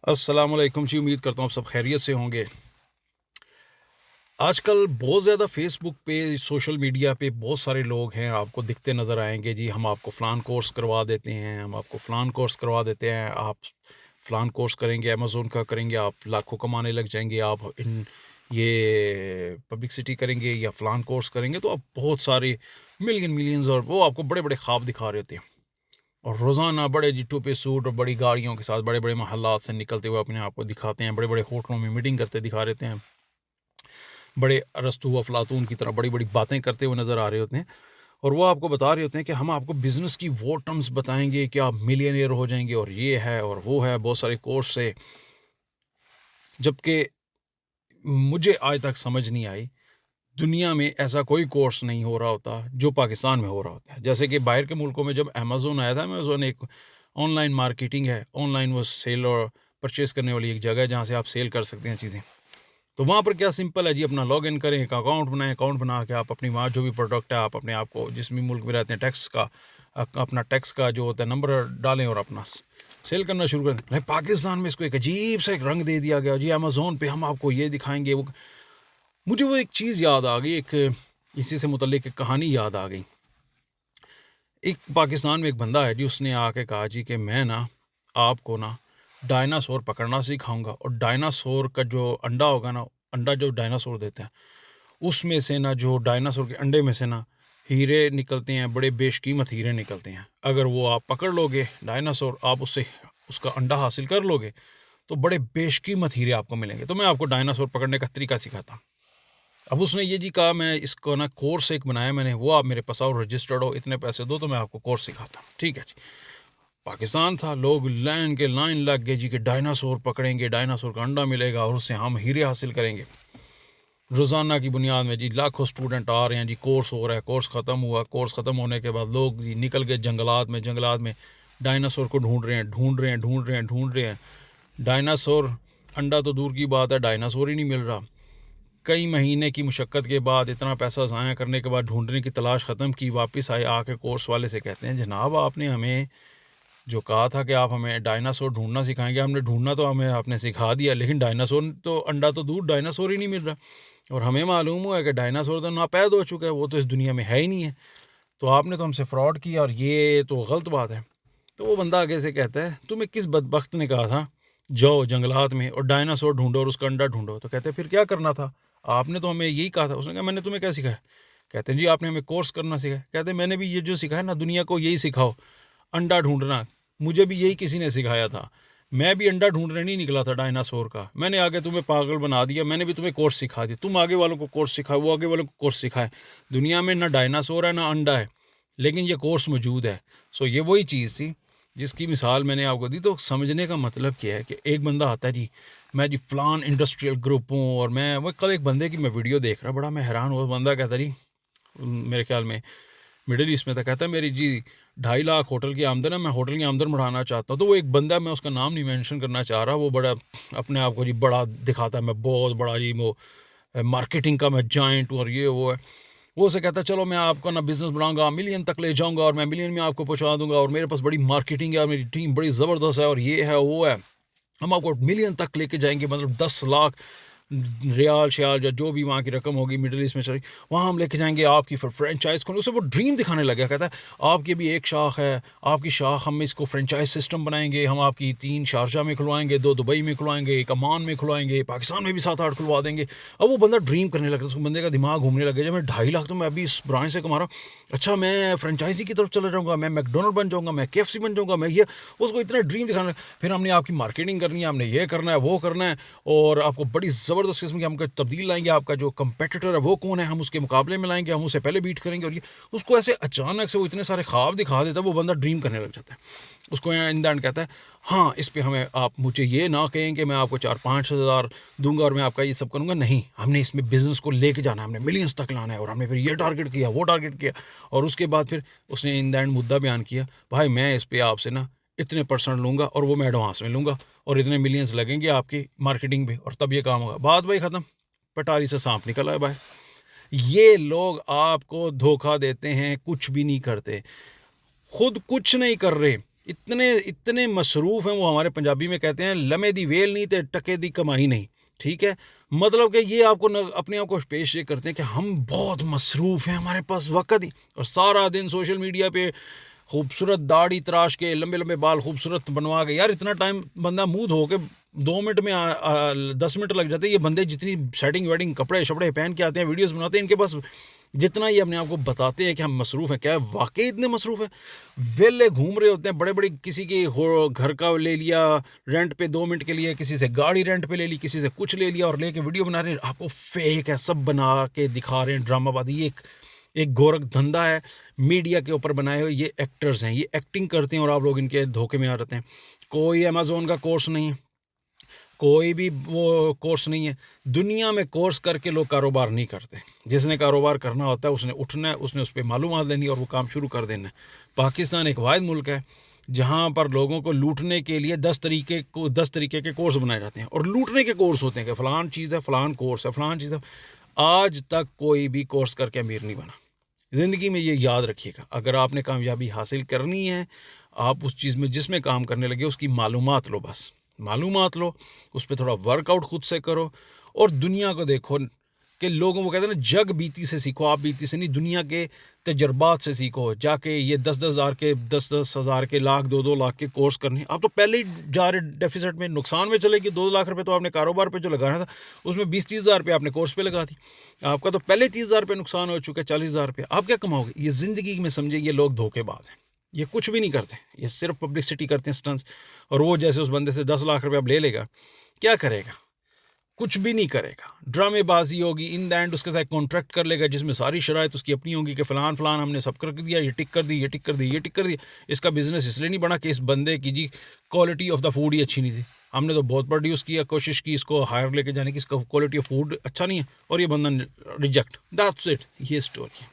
अस्सलामुअलैकुम जी, उम्मीद करता हूँ आप सब खैरियत से होंगे। आजकल बहुत ज़्यादा फ़ेसबुक पे, सोशल मीडिया पे बहुत सारे लोग हैं, आपको दिखते नज़र आएँगे जी, हम आपको फ़लान कोर्स करवा देते हैं, हम आपको फ़लान कोर्स करवा देते हैं, आप फ़लान कोर्स करेंगे, अमेज़न का करेंगे, आप लाखों कमाने लग जाएँगे, आप इन ये पब्लिसिटी करेंगे या फ़लान कोर्स करेंगे तो आप बहुत सारे मिलियंस और वो आपको बड़े-बड़े ख्वाब दिखा रहे होते हैं। और रोज़ाना बड़े जी टूपे सूट और बड़ी गाड़ियों के साथ बड़े-बड़े महल्लात से निकलते हुए अपने आप को दिखाते हैं, बड़े-बड़े होटलों में मीटिंग करते दिखा रहते हैं, बड़े अरस्तू अफ़लातून की तरह बड़ी-बड़ी बातें करते हुए नज़र आ रहे होते हैं और वो आपको बता रहे होते हैं कि हम आपको बिज़नेस की वो टर्म्स बताएँगे कि आप मिलियनेयर हो जाएँगे और ये है और वो है, बहुत सारे कोर्स है। जबकि मुझे आज तक समझ नहीं आई, दुनिया में ऐसा कोई कोर्स नहीं हो रहा होता, जो पाकिस्तान में हो रहा होता है। जैसे कि बाहर के मुल्कों में जब अमेज़न आया था, अमेज़न एक ऑनलाइन मार्केटिंग है, ऑनलाइन वो सेल और परचेज़ करने वाली एक जगह है, जहाँ से आप सेल कर सकते हैं चीज़ें। तो वहाँ पर क्या सिंपल है जी, अपना लॉगिन करें, एक अकाउंट बनाएँ, अकाउंट बना के आप अपनी वहाँ जो भी प्रोडक्ट है, आप अपने आप को जिस भी मुल्क में रहते हैं, टैक्स का अपना टैक्स का जो होता है नंबर डालें और अपना सेल करना शुरू करें। लेकिन पाकिस्तान में इसको एक अजीब सा एक रंग दे दिया गया जी, अमेज़न पे हम आपको ये दिखाएँगे, वो मुझे वो एक चीज़ याद आ गई, एक इसी से मुतल्लिक एक कहानी याद आ गई। एक पाकिस्तान में एक बंदा है जी, उसने आके कहा जी कि मैं ना आपको ना डायनासोर पकड़ना सिखाऊँगा और डायनासोर का जो अंडा होगा ना, अंडा जो डायनासोर देते हैं, उसमें से ना जो डायनासोर के अंडे में से ना हीरे निकलते हैं, बड़े बेशकीमत हीरे निकलते हैं। अगर वो आप पकड़ लोगे डायनासोर, आप उससे उसका अंडा हासिल कर लोगे, तो बड़े बेशकीमत हीरे आपको मिलेंगे। तो मैं आपको डायनासोर पकड़ने का तरीका सिखाता हूँ। अब उसने ये जी कहा, मैं इसको ना कोर्स एक बनाया मैंने, वो आप मेरे पास आओ, रजिस्टर्ड हो, इतने पैसे दो तो मैं आपको कोर्स सिखाता हूँ। ठीक है जी। पाकिस्तान था, लोग लाइन लग गए जी कि डायनासोर पकड़ेंगे, डायनासोर का अंडा मिलेगा और उससे हम हीरे हासिल करेंगे। रोज़ाना की बुनियाद में जी लाखों स्टूडेंट आ रहे हैं जी, कोर्स हो रहा है, कोर्स ख़त्म हुआ, कोर्स ख़त्म होने के बाद लोग जी निकल गए जंगलात में डायनासोर को ढूंढ रहे हैं। डायनासोर, अंडा तो दूर की बात है, डायनासोर ही नहीं मिल रहा। कई महीने की मुशक्क़त के बाद, इतना पैसा ज़ाया करने के बाद ढूँढने की तलाश ख़त्म की, वापस आए, आके कोर्स वाले से कहते हैं, जनाब आपने हमें जो कहा था कि आप हमें डायनासोर ढूँढना सिखाएँगे, हमने ढूँढना तो हमें आपने सिखा दिया, लेकिन डायनासोर तो अंडा तो दूर, डायनासोर ही नहीं मिल रहा और हमें मालूम हुआ है कि डायनासोर तो नापैद हो चुका है, वो तो इस दुनिया में है ही नहीं है। तो आपने तो हमसे फ्रॉड किया और ये तो गलत बात है। तो वो बंदा आगे से कहता है, तुम्हें किस बदबख्त ने कहा था जाओ जंगलात में और डायनासोर ढूंढो और उसका अंडा ढूंढो? तो कहते हैं फिर क्या करना था? आपने तो हमें यही कहा था। उसने कहा मैंने तुम्हें क्या सिखाया? कहते हैं जी आपने हमें कोर्स करना सिखाया। कहते हैं मैंने भी ये जो सिखाया ना, दुनिया को यही सिखाओ, अंडा ढूंढना। मुझे भी यही किसी ने सिखाया था। मैं भी अंडा ढूंढने नहीं निकला था डायनासोर का, मैंने आगे तुम्हें पागल बना दिया, मैंने भी तुम्हें कोर्स सिखा दिया, तुम आगे वालों को कोर्स सिखाओ, वो आगे वालों को कोर्स सिखाए। दुनिया में ना डायनासोर है ना अंडा है, लेकिन ये कोर्स मौजूद है। सो ये वही चीज़ थी जिसकी मिसाल मैंने आपको दी। तो समझने का मतलब क्या है कि एक बंदा आता है जी, मैं जी फ़लान इंडस्ट्रियल ग्रुप हूँ और मैं वो कल एक बंदे की मैं वीडियो देख रहा, बड़ा मैं हैरान हुआ। बंदा कहता जी, मेरे ख्याल में मिडिल ईस्ट में था, कहता है मेरी जी 2.5 लाख होटल की आमदन है, मैं होटल की आमदन बढ़ाना चाहता हूँ। तो वो एक बंदा, मैं उसका नाम नहीं मेंशन करना चाह रहा, वो बड़ा अपने आप को जी बड़ा दिखाता है, मैं बहुत बड़ा जी वो मार्केटिंग का मैं जाइंट हूँ और ये वो है। वो उसे कहता है चलो मैं आपका ना बिज़नेस बढ़ाऊँगा, मिलियन तक ले जाऊँगा और मैं मिलियन में आपको पहुँचा दूँगा और मेरे पास बड़ी मार्केटिंग है और मेरी टीम बड़ी ज़बरदस्त है और ये है, वो है। हम आपको मिलियन तक लेके जाएँगे, मतलब 10 लाख रियाल शयाल या जो भी वहाँ की रकम होगी मिडल ईस्ट में चली, वहाँ हम लेके जाएँगे, आपकी फिर फ्रेंचाइज़ खोलें। उसे वो ड्रीम दिखाने लग गया, कहता है आपकी भी एक शाख है, आपकी शाख हम इसको फ्रेंचाइज़ सिस्टम बनाएँगे, हम आपकी 3 शारजाह में खुलवाएँगे, 2 दुबई में खुलवाएँगे, 1 अमान में खुलवाएँगे, पाकिस्तान में भी 7-8 खुलवा देंगे। अब वो बंदा ड्रीम करने लगा, उस बंदे का दिमाग घूमने लग गया, जब मैं 2.5 लाख तो मैं अभी इस ब्रांच से कमा रहा हूँ, अच्छा मैं फ्रेंचाइज़ी की तरफ चला जाऊँगा, मैं मैकडॉनल्ड बन जाऊँगा, मैं केएफसी बन जाऊँगा, मैं ये, उसको इतना ड्रीम दिखाने लगा। फिर हमने आपकी मार्केटिंग करनी है, हमने ये करना है, वो करना है और आपको बड़ी ज़बरदस्त किस्म की हम तब्दील लाएँगे, आपका जो कंपेटिटर है वो कौन है, हम उसके मुकाबले में लाएँगे, हम उसे पहले बीट करेंगे और ये उसको ऐसे अचानक से वो इतने सारे ख्वाब दिखा देता है, वो बंदा ड्रीम करने लग जाता है। उसको इन द एंड कहता है, हाँ, इस पे हमें आप मुझे ये ना कहें कि मैं आपको 4-5 हज़ार दूँगा और मैं आपका ये सब करूँगा, नहीं, हमने इसमें बिज़नेस को लेके जाना है, हमने मिलियंस तक लाना है और हमने फिर ये टारगेट किया, वो टारगेट किया और उसके बाद फिर उसने इन द एंड मुद्दा बयान किया, भाई मैं इस पे आपसे ना इतने परसेंट लूँगा और वो मैं एडवांस में लूँगा और इतने मिलियंस लगेंगे आपकी मार्केटिंग पे और तब ये काम होगा। बात भाई ख़त्म, पटारी से सांप निकल आया बाहर। ये लोग आपको धोखा देते हैं, कुछ भी नहीं करते, खुद कुछ नहीं कर रहे, इतने इतने मसरूफ़ हैं, वो हमारे पंजाबी में कहते हैं लमे दी वेल नहीं ते टके दी कमाई नहीं। ठीक है, मतलब कि ये आपको अपने आप को पेश ये करते हैं कि हम बहुत मसरूफ़ हैं, हमारे पास वक़्त ही, और सारा दिन सोशल मीडिया पे खूबसूरत दाढ़ी तराश के, लंबे लंबे बाल खूबसूरत बनवा के, यार इतना टाइम बंदा मुँह धो के 2 मिनट में 10 मिनट लग जाते हैं। ये बंदे जितनी सेटिंग वेटिंग कपड़े शपड़े पहन के आते हैं, वीडियोस बनाते हैं, इनके पास जितना ये अपने आप को बताते हैं कि हम मसरूफ़ हैं, क्या है वाकई इतने मसरूफ़ हैं? वेले घूम रहे होते हैं, बड़े बड़े, किसी के घर का ले लिया रेंट पे 2 मिनट के लिए, किसी से गाड़ी रेंट पे ले ली, किसी से कुछ ले लिया और लेके वीडियो बना रहे हैं। आपको फेक है, सब बना के दिखा रहे हैं, ड्रामाबाजी। ये एक गोरख धंधा है, मीडिया के ऊपर बनाए हुए ये एक्टर्स हैं, ये एक्टिंग करते हैं और आप लोग इनके धोखे में आ जाते हैं। कोई अमेज़न का कोर्स नहीं है, कोई भी वो कोर्स नहीं है। दुनिया में कोर्स करके लोग कारोबार नहीं करते। जिसने कारोबार करना होता है उसने उठना है, उसने उस पर मालूमात लेनी है और वो काम शुरू कर देना है। पाकिस्तान एक वाहिद मुल्क है जहाँ पर लोगों को लूटने के लिए 10 तरीके के कोर्स बनाए जाते हैं, और लूटने के कोर्स होते हैं कि फ़लान चीज़ है, फ़लान कोर्स है, फ़लान चीज़ है। आज तक कोई भी कोर्स करके अमीर नहीं बना। ज़िंदगी में ये याद रखिएगा, अगर आपने कामयाबी हासिल करनी है, आप उस चीज़ में जिसमें काम करने लगे उसकी मालूमात लो, बस मालूमात लो, उस पर थोड़ा वर्कआउट खुद से करो और दुनिया को देखो कि लोगों को कहते हैं ना, जग बीती से सीखो, आप बीती से नहीं, दुनिया के तजर्बात से सीखो। जाके ये 10-10 हज़ार के लाख 2-2 लाख के कोर्स करने, आप तो पहले ही जा रहे डेफिसिट में, नुकसान में चले गए। 2 लाख रुपए तो आपने कारोबार पे जो लगाना था उसमें 20-30 हज़ार रुपये आपने कोर्स पे लगा दी, आपका तो पहले 30 हज़ार रुपये नुकसान हो चुका है। 40 हज़ार रुपये आप क्या कमाओगे? ये ज़िंदगी में समझे, ये लोग धोखेबाज हैं, ये कुछ भी नहीं करते, ये सिर्फ पब्लिसिटी करते हैं, स्टंट्स। और वो जैसे उस बंदे से 10 लाख रुपये अब ले लेगा, क्या करेगा? कुछ भी नहीं करेगा, ड्रामेबाजी होगी। इन द एंड उसके साथ कॉन्ट्रैक्ट कर लेगा जिसमें सारी शराइत उसकी अपनी होगी कि फ़लान फ़लान हमने सब कर दिया, ये टिक कर दी, ये टिक कर दी, ये टिक कर दिया। इसका बिज़नेस इसलिए नहीं बना कि इस बंदे की जी क्वालिटी ऑफ द फूड ही अच्छी नहीं थी। हमने तो बहुत प्रोड्यूस किया, कोशिश की इसको हायर लेके जाने की, इसका क्वालिटी ऑफ फूड अच्छा नहीं है और ये बंदा रिजेक्ट। दैट्स इट, ये स्टोरी है।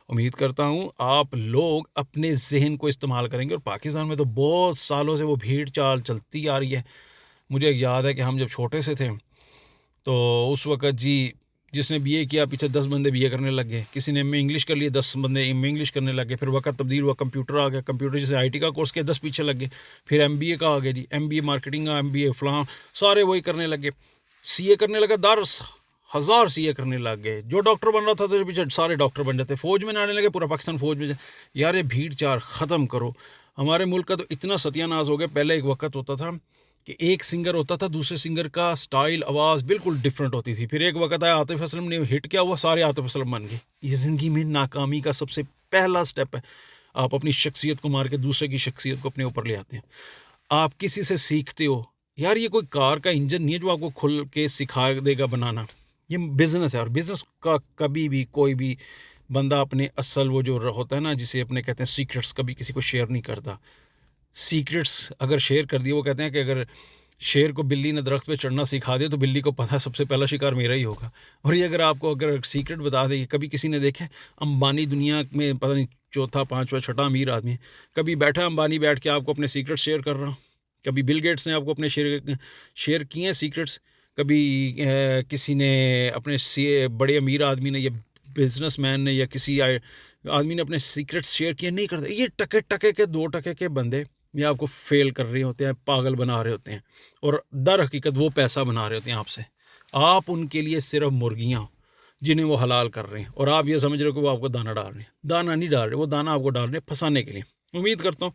उम्मीद करता हूँ आप लोग अपने जहन को इस्तेमाल करेंगे। और पाकिस्तान में तो बहुत सालों से वो भीड़ चाल चलती आ रही है। मुझे याद है कि हम जब छोटे से थे तो उस वक़्त जी जिसने बीए किया पीछे 10 बंदे बीए करने लग गए, किसी ने एमए इंग्लिश कर लिया 10 बंदे एमए इंग्लिश करने लग गए। फिर वक़्त तब्दील हुआ, कंप्यूटर आ गया, कंप्यूटर जैसे आईटी का कोर्स किया 10 पीछे लग गए। फिर एमबीए का आ गया जी, एमबीए मार्केटिंग का, एमबीए फलां, सारे वही करने लग गए। सीए करने लगा, 10,000 सीए करने लग गए। जो डॉक्टर बन रहा था तो पीछे सारे डॉक्टर बन जाते। फ़ौज में आने लगे, पूरा पाकिस्तान फ़ौज में। यार ये भीड़ चार ख़त्म करो। हमारे मुल्क का तो इतना सत्यानाश हो गया। पहले एक वक्त होता था कि एक सिंगर होता था, दूसरे सिंगर का स्टाइल आवाज़ बिल्कुल डिफरेंट होती थी। फिर एक वक्त आया आतिफ असलम ने हिट किया, हुआ सारे आतिफ असलम बन गए। ये ज़िंदगी में नाकामी का सबसे पहला स्टेप है। आप अपनी शख्सियत को मार के दूसरे की शख्सियत को अपने ऊपर ले आते हैं। आप किसी से सीखते हो, यार ये कोई कार का इंजन नहीं है जो आपको खुल के सिखा देगा बनाना। ये बिज़नेस है, और बिज़नेस का कभी भी कोई भी बंदा अपने असल वो जो होता है ना, जिसे अपने कहते हैं सीक्रेट्स, कभी किसी को शेयर नहीं करता। सीक्रेट्स अगर शेयर कर दिए, वो कहते हैं कि अगर शेर को बिल्ली ने दरख्त पे चढ़ना सिखा दिया तो बिल्ली को पता है सबसे पहला शिकार मेरा ही होगा। और ये अगर आपको अगर सीक्रेट बता दे, कभी किसी ने देखे अंबानी दुनिया में पता नहीं चौथा पांचवा छठा अमीर आदमी है, कभी बैठा अंबानी बैठ के आपको अपने सीक्रेट शेयर कर रहा हूँ। कभी बिल गेट्स ने आपको अपने शेयर किए हैं सीक्रेट्स? कभी किसी ने अपने बड़े अमीर आदमी ने या बिजनेसमैन ने या किसी आदमी ने अपने सीक्रेट्स शेयर किए? नहीं करते। ये टके टके के 2 टके के बंदे ये आपको फेल कर रहे होते हैं, पागल बना रहे होते हैं, और दर हकीकत वो पैसा बना रहे होते हैं आपसे। आप उनके लिए सिर्फ मुर्गियाँ जिन्हें वो हलाल कर रहे हैं, और आप ये समझ रहे हो कि वो आपको दाना डाल रहे हैं। दाना नहीं डाल रहे, वो दाना आपको डाल रहे हैं फंसाने के लिए। उम्मीद करता हूँ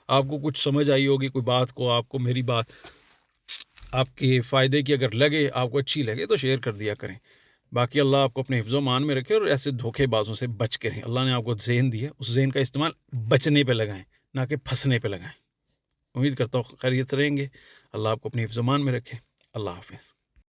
आपको कुछ समझ आई होगी, कोई बात को आपको मेरी बात आपके फ़ायदे की अगर लगे, आपको अच्छी लगे तो शेयर कर दिया करें। बाकी अल्लाह आपको अपने हिफ्ज़ मान में रखे और ऐसे धोखेबाजों से बच के रहें। अल्लाह ने आपको ज़हन दिया, उस ज़हन का इस्तेमाल बचने पे लगाएं, ना कि फंसने पे लगाएं। उम्मीद करता हूँ खैरियत से रहेंगे। अल्लाह आपको अपने हिफ्ज़ मान में रखे। अल्लाह हाफ़िज़।